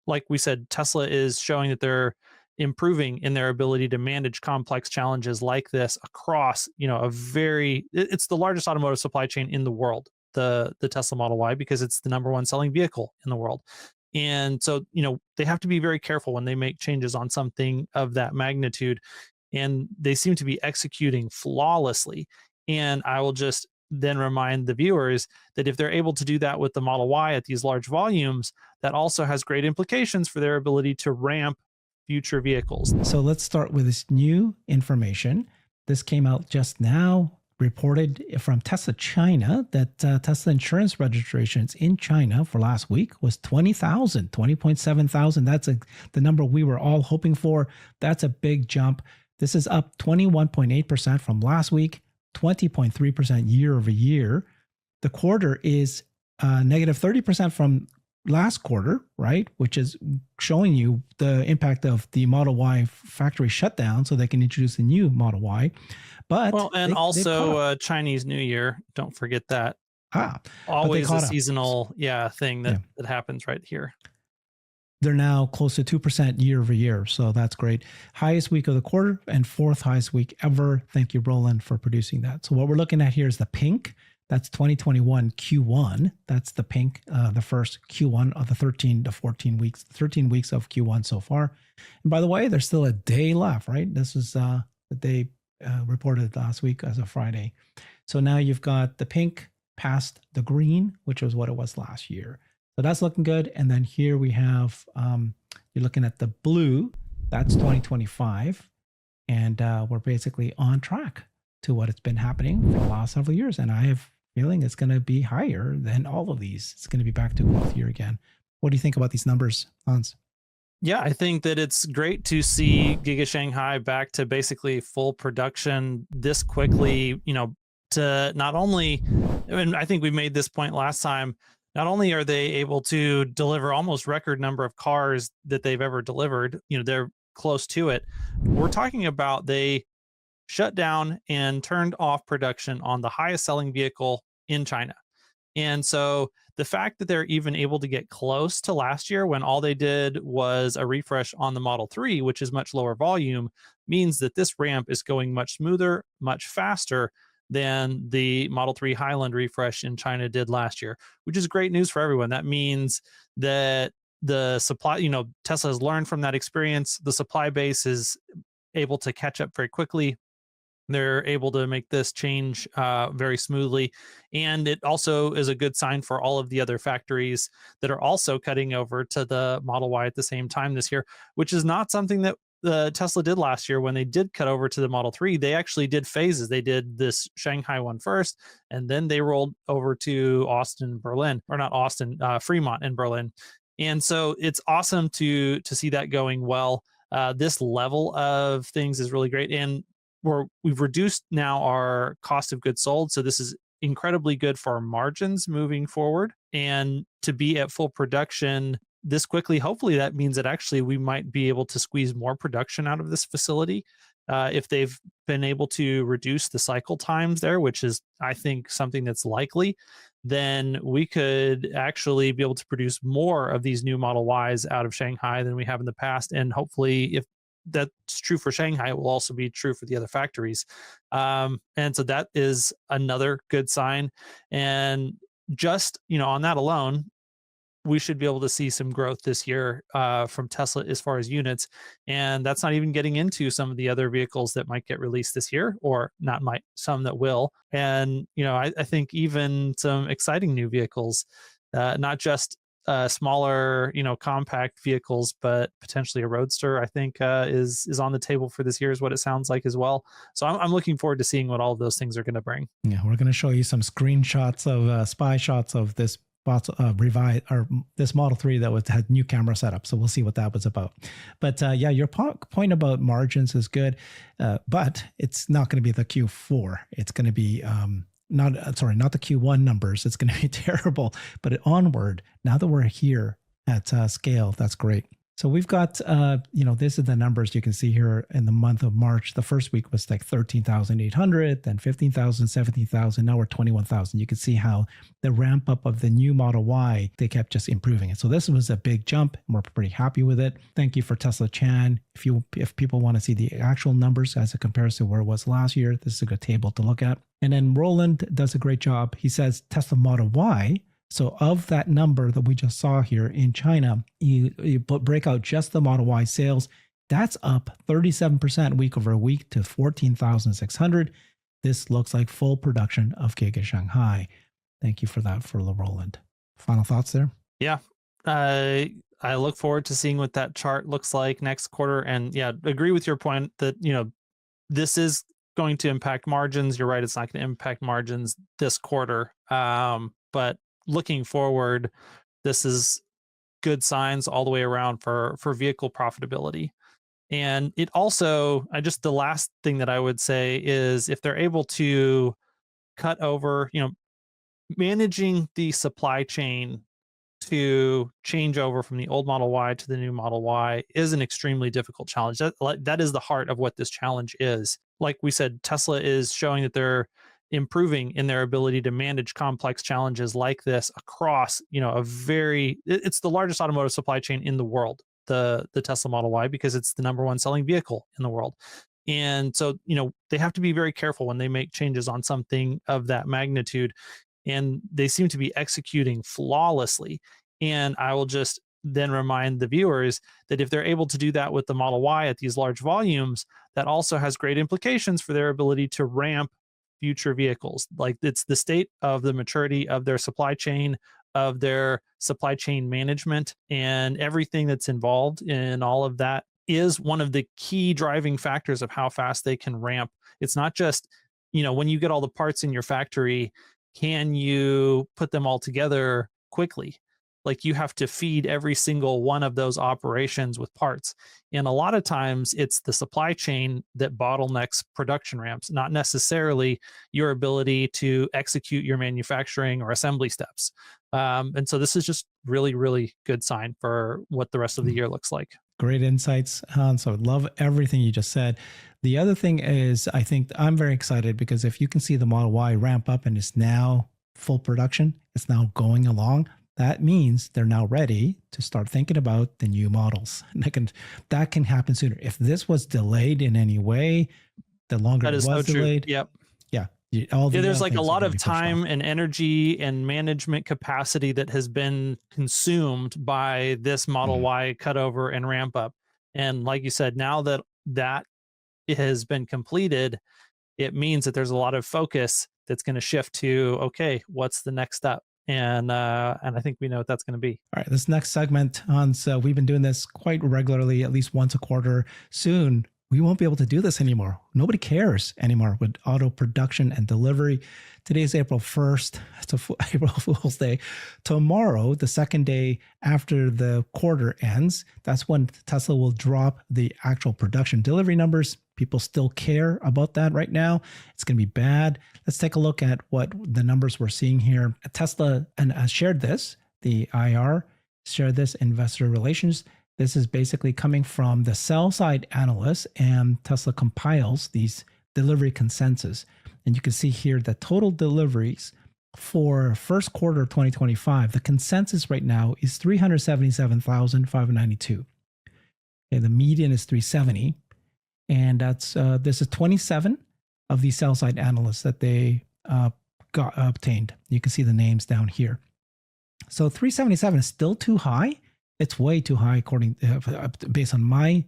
like we said, Tesla is showing that they're improving in their ability to manage complex challenges like this across, it's the largest automotive supply chain in the world, the Tesla Model Y, because it's the number one selling vehicle in the world. And so, they have to be very careful when they make changes on something of that magnitude. And they seem to be executing flawlessly. And I will just then remind the viewers that if they're able to do that with the Model Y at these large volumes, that also has great implications for their ability to ramp future vehicles. So let's start with this new information. This came out just now, reported from Tesla China, that Tesla insurance registrations in China for last week was 20.7 thousand. That's the number we were all hoping for. That's a big jump. This is up 21.8% from last week, 20.3% year over year. The quarter is negative 30% from last quarter, right? Which is showing you the impact of the Model Y factory shutdown so they can introduce the new Model Y. But Chinese New Year. Don't forget that. Always a seasonal thing that happens right here. They're now close to 2% year over year. So that's great. Highest week of the quarter and fourth highest week ever. Thank you, Roland, for producing that. So what we're looking at here is the pink. That's 2021 Q1. That's the pink, the first Q1 of the 13 to 14 weeks, 13 weeks of Q1 so far. And by the way, there's still a day left, right? This is the day reported last week as a Friday. So now you've got the pink past the green, which was what it was last year. So that's looking good. And then here we have, you're looking at the blue, that's 2025. And we're basically on track to what it's been happening for the last several years. And I have a feeling it's going to be higher than all of these. It's going to be back to growth year again. What do you think about these numbers, Hans? Yeah, I think that it's great to see Giga Shanghai back to basically full production this quickly, to not only, and I think we made this point last time, not only are they able to deliver almost record number of cars that they've ever delivered, they're close to it. We're talking about they shut down and turned off production on the highest selling vehicle in China. And so the fact that they're even able to get close to last year when all they did was a refresh on the Model 3, which is much lower volume, means that this ramp is going much smoother, much faster than the Model 3 Highland refresh in China did last year, which is great news for everyone. That means that the supply, Tesla has learned from that experience. The supply base is able to catch up very quickly. They're able to make this change very smoothly. And it also is a good sign for all of the other factories that are also cutting over to the Model Y at the same time this year, which is not something that Tesla did last year when they did cut over to the Model 3. They actually did phases. They did this Shanghai one first, and then they rolled over to Fremont and Berlin. And so it's awesome to see that going well. This level of things is really great. And we've reduced now our cost of goods sold. So this is incredibly good for our margins moving forward. And to be at full production this quickly, hopefully that means that actually we might be able to squeeze more production out of this facility. If they've been able to reduce the cycle times there, which is, I think, something that's likely, then we could actually be able to produce more of these new Model Ys out of Shanghai than we have in the past. And hopefully, if that's true for Shanghai, it will also be true for the other factories. And so that is another good sign. And just, on that alone, we should be able to see some growth this year from Tesla as far as units. And that's not even getting into some of the other vehicles that might get released this year, or not might, some that will. And, I think even some exciting new vehicles, not just smaller, compact vehicles, but potentially a roadster, I think is on the table for this year, is what it sounds like as well. So I'm looking forward to seeing what all of those things are going to bring. Yeah, we're going to show you some screenshots of spy shots of this this Model 3 that had new camera setup. So we'll see what that was about. But your point about margins is good, but it's not going to be the Q4. It's going to be not the Q1 numbers. It's going to be terrible. But onward, now that we're here at scale, that's great. So we've got, this is the numbers you can see here in the month of March. The first week was like 13,800, then 15,000, 17,000. Now we're 21,000. You can see how the ramp up of the new Model Y, they kept just improving it. So this was a big jump. And we're pretty happy with it. Thank you for Tesla Chan. If people want to see the actual numbers as a comparison to where it was last year, this is a good table to look at. And then Roland does a great job. He says Tesla Model Y. So of that number that we just saw here in China, you break out just the Model Y sales. That's up 37% week over week to 14,600. This looks like full production of Giga Shanghai. Thank you for that, for Roland. Final thoughts there? Yeah. I look forward to seeing what that chart looks like next quarter. And yeah, agree with your point that, this is going to impact margins. You're right. It's not going to impact margins this quarter. But looking forward, this is good signs all the way around for vehicle profitability. And it also, the last thing that I would say is if they're able to cut over, managing the supply chain to change over from the old Model Y to the new Model Y is an extremely difficult challenge. That is the heart of what this challenge is. Like we said, Tesla is showing that they're improving in their ability to manage complex challenges like this across, it's the largest automotive supply chain in the world, the Tesla Model Y, because it's the number one selling vehicle in the world. And so, they have to be very careful when they make changes on something of that magnitude. And they seem to be executing flawlessly. And I will just then remind the viewers that if they're able to do that with the Model Y at these large volumes, that also has great implications for their ability to ramp future vehicles. Like, it's the state of the maturity of their supply chain, of their supply chain management, and everything that's involved in all of that is one of the key driving factors of how fast they can ramp. It's not just, when you get all the parts in your factory, can you put them all together quickly? Like, you have to feed every single one of those operations with parts. And a lot of times it's the supply chain that bottlenecks production ramps, not necessarily your ability to execute your manufacturing or assembly steps. And so this is just really, really good sign for what the rest of the year looks like. Great insights, Hans. I love everything you just said. The other thing is, I think I'm very excited because if you can see the Model Y ramp up and it's now full production, it's now going along, that means they're now ready to start thinking about the new models. And that can happen sooner. If this was delayed in any way, the longer it was delayed. Yep. Yeah. There's like a lot of time and energy and management capacity that has been consumed by this Model Y cutover and ramp up. And like you said, now that it has been completed, it means that there's a lot of focus that's going to shift to, okay, what's the next step? And I think we know what that's going to be. All right, this next segment, Hans, we've been doing this quite regularly, at least once a quarter. Soon, we won't be able to do this anymore. Nobody cares anymore with auto production and delivery. Today is April 1st. It's April Fool's Day. Tomorrow, the second day after the quarter ends, that's when Tesla will drop the actual production delivery numbers. People still care about that right now. It's going to be bad. Let's take a look at what the numbers we're seeing here. Tesla shared this, the IR shared this, investor relations. This is basically coming from the sell side analysts, and Tesla compiles these delivery consensus. And you can see here the total deliveries for first quarter of 2025. The consensus right now is 377,592. Okay, the median is 370. And that's this is 27 of these sell side analysts that they got obtained. You can see the names down here. So 377 is still too high. It's way too high according based on my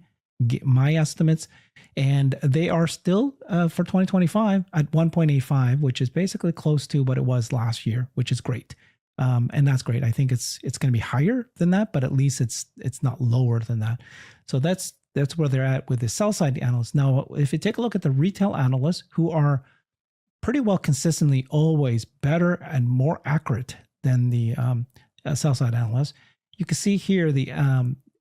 estimates, and they are still for 2025 at 1.85, which is basically close to what it was last year, which is great. And that's great. I think it's going to be higher than that, but at least it's not lower than that. So that's where they're at with the sell side analysts. Now, if you take a look at the retail analysts, who are pretty well consistently always better and more accurate than the sell side analysts, you can see here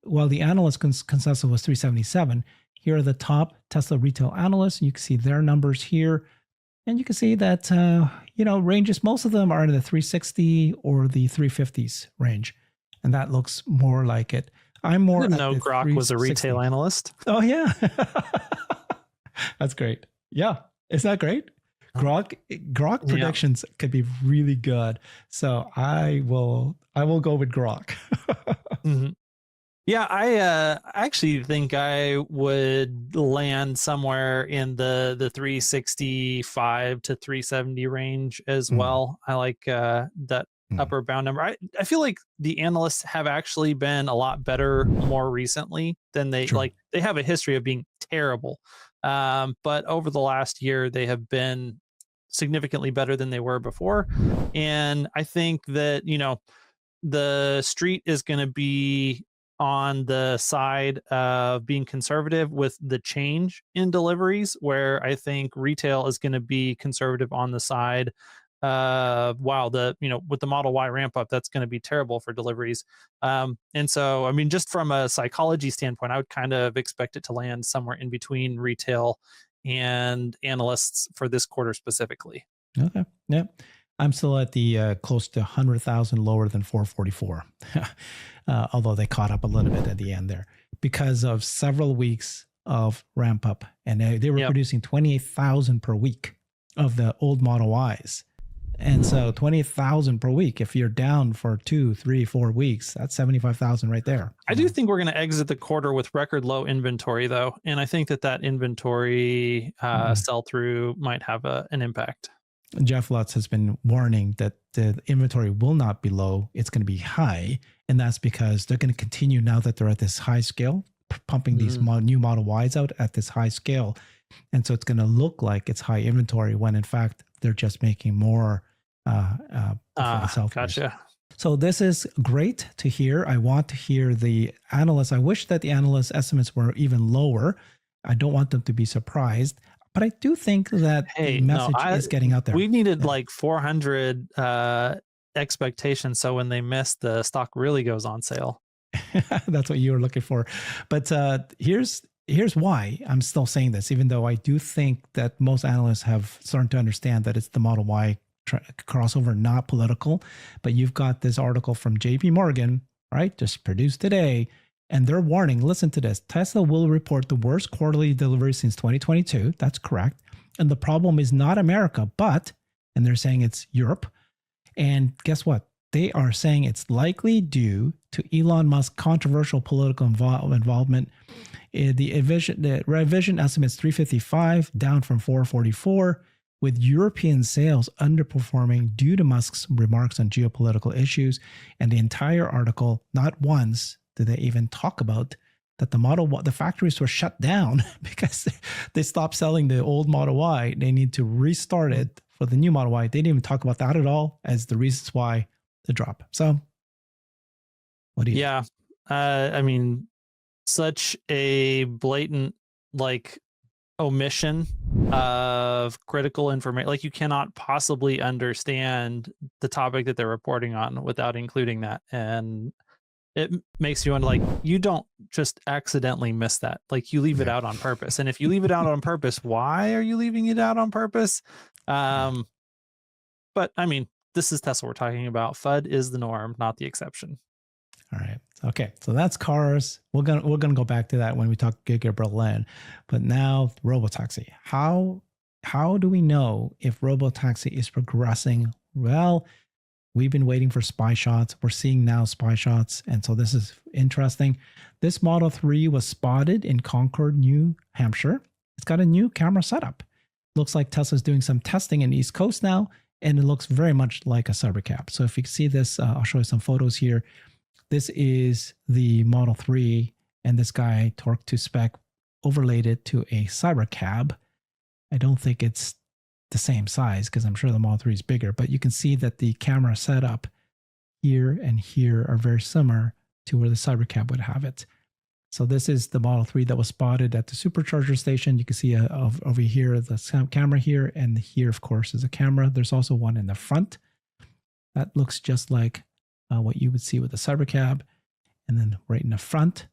while the analyst consensus was 377, here are the top Tesla retail analysts. You can see their numbers here, and you can see that ranges. Most of them are in the 360 or the 350s range, and that looks more like it. I'm I more didn't at know the Grok was a 360. retail analyst. Oh yeah. That's great. Yeah. Is that great? Grok Yeah. predictions could be really good. So I will go with Grok. Mhm. Yeah, I actually think I would land somewhere in the 365 to 370 range as Mm, well. I like that mm. upper bound number. I feel like the analysts have actually been a lot better more recently than they True. like. They have a history of being terrible, but over the last year they have been significantly better than they were before. And I think that the street is going to be on the side of being conservative with the change in deliveries, where I think retail is going to be conservative on the side. Wow, with the Model Y ramp up, that's going to be terrible for deliveries. And so, I mean, just from a psychology standpoint, I would kind of expect it to land somewhere in between retail and analysts for this quarter specifically. Okay. Yeah. I'm still at the close to 100,000 lower than 444. Although they caught up a little bit at the end there because of several weeks of ramp up. And they were Yep. producing 28,000 per week of the old Model Ys. And so 28,000 per week, if you're down for 2, 3, 4 weeks, that's 75,000 right there. I do think we're going to exit the quarter with record low inventory, though, and I think that inventory sell through might have an impact. Jeff Lutz has been warning that the inventory will not be low; it's going to be high, and that's because they're going to continue now that they're at this high scale, pumping these new Model Ys out at this high scale, and so it's going to look like it's high inventory when in fact they're just making more. Gotcha. So this is great to hear. I want to hear the analysts. I wish that the analyst estimates were even lower. I don't want them to be surprised, but I do think that the message is getting out there. We needed like 400 expectations, so when they miss, the stock really goes on sale. That's what you were looking for. But here's why I'm still saying this, even though I do think that most analysts have started to understand that it's the Model Y crossover, not political. But you've got this article from JP Morgan, right? Just produced today. And they're warning, listen to this, Tesla will report the worst quarterly delivery since 2022. That's correct. And the problem is not America, and they're saying it's Europe. And guess what? They are saying it's likely due to Elon Musk's controversial political involvement. The revision estimates 355 down from 444, with European sales underperforming due to Musk's remarks on geopolitical issues. And the entire article, not once did they even talk about that the factories were shut down because they stopped selling the old Model Y. They need to restart it for the new Model Y. They didn't even talk about that at all as the reasons why the drop. So what do you think? I mean, such a blatant omission of critical information. Like, you cannot possibly understand the topic that they're reporting on without including that. And it makes you wonder, you don't just accidentally miss that. You leave it out on purpose. And if you leave it out on purpose, why are you leaving it out on purpose? But I mean, this is Tesla we're talking about. FUD is the norm, not the exception. All right. Okay. So that's cars. We're gonna go back to that when we talk Giga Berlin. But now Robotaxi. How do we know if Robotaxi is progressing? Well, we've been waiting for spy shots. We're seeing now spy shots. And so this is interesting. This Model 3 was spotted in Concord, New Hampshire. It's got a new camera setup. Looks like Tesla's doing some testing in the East Coast now, and it looks very much like a Cybercab. So if you can see this, I'll show you some photos here. This is the Model 3, and this guy torqued to spec overlaid it to a Cybercab. I don't think it's the same size because I'm sure the Model 3 is bigger, but you can see that the camera setup here and here are very similar to where the Cybercab would have it. So this is the Model 3 that was spotted at the supercharger station. You can see over here the camera here, and here, of course, is a camera. There's also one in the front that looks just like what you would see with the Cybercab, and then right in the front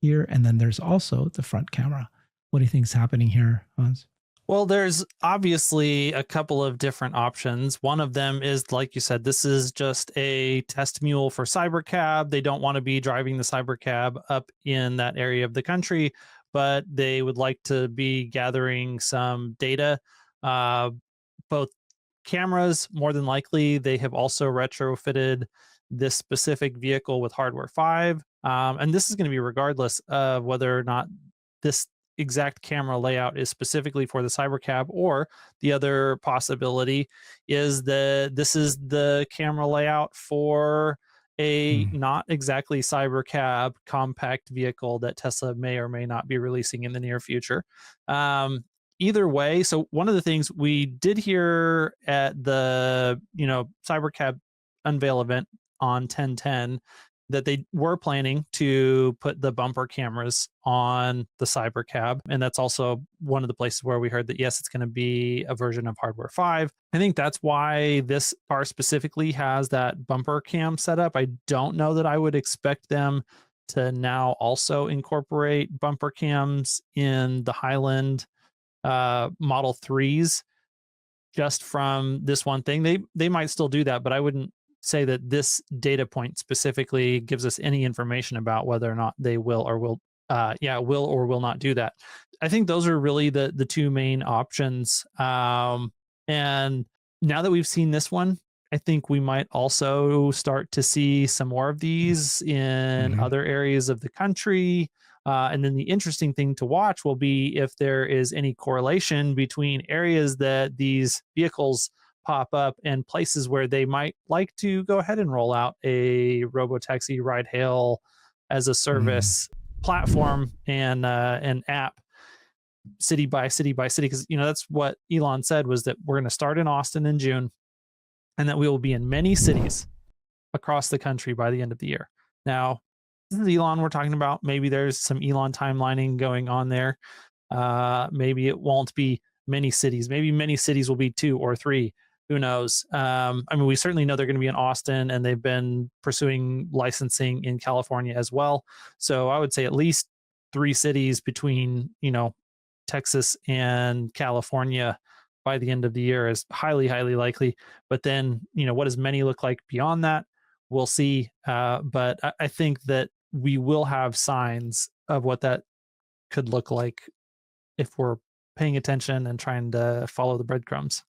here, and then there's also the front camera. What do you think is happening here, Hans? Well, there's obviously a couple of different options. One of them is, like you said, this is just a test mule for Cybercab. They don't want to be driving the Cybercab up in that area of the country, but they would like to be gathering some data. Uh, Both cameras, more than likely, they have also retrofitted this specific vehicle with hardware 5. And this is going to be regardless of whether or not this exact camera layout is specifically for the Cybercab, or the other possibility is that this is the camera layout for a Mm. not exactly Cybercab compact vehicle that Tesla may or may not be releasing in the near future. Um, Either way, so one of the things we did hear at the Cybercab unveil event on 1010, that they were planning to put the bumper cameras on the Cybercab. And that's also one of the places where we heard that, yes, it's going to be a version of hardware 5. I think that's why this car specifically has that bumper cam setup. I don't know that I would expect them to now also incorporate bumper cams in the Highland Model 3s, just from this one thing. They might still do that, but I wouldn't say that this data point specifically gives us any information about whether or not they will or will not do that. I think those are really the two main options. And now that we've seen this one, I think we might also start to see some more of these in Mhm. other areas of the country. And then the interesting thing to watch will be if there is any correlation between areas that these vehicles pop up and places where they might like to go ahead and roll out a Robotaxi ride hail as a Mm. service platform and an app, city by city by city. Because that's what Elon said, was that we're going to start in Austin in June, and that we will be in many cities across the country by the end of the year. Now, this is Elon we're talking about. Maybe there's some Elon timelining going on there. Maybe it won't be many cities. Maybe many cities will be 2 or 3. Who knows? I mean, we certainly know they're going to be in Austin, and they've been pursuing licensing in California as well. So I would say at least 3 cities between Texas and California by the end of the year is highly, highly likely. But then, what does many look like beyond that? We'll see. But I think that we will have signs of what that could look like if we're paying attention and trying to follow the breadcrumbs.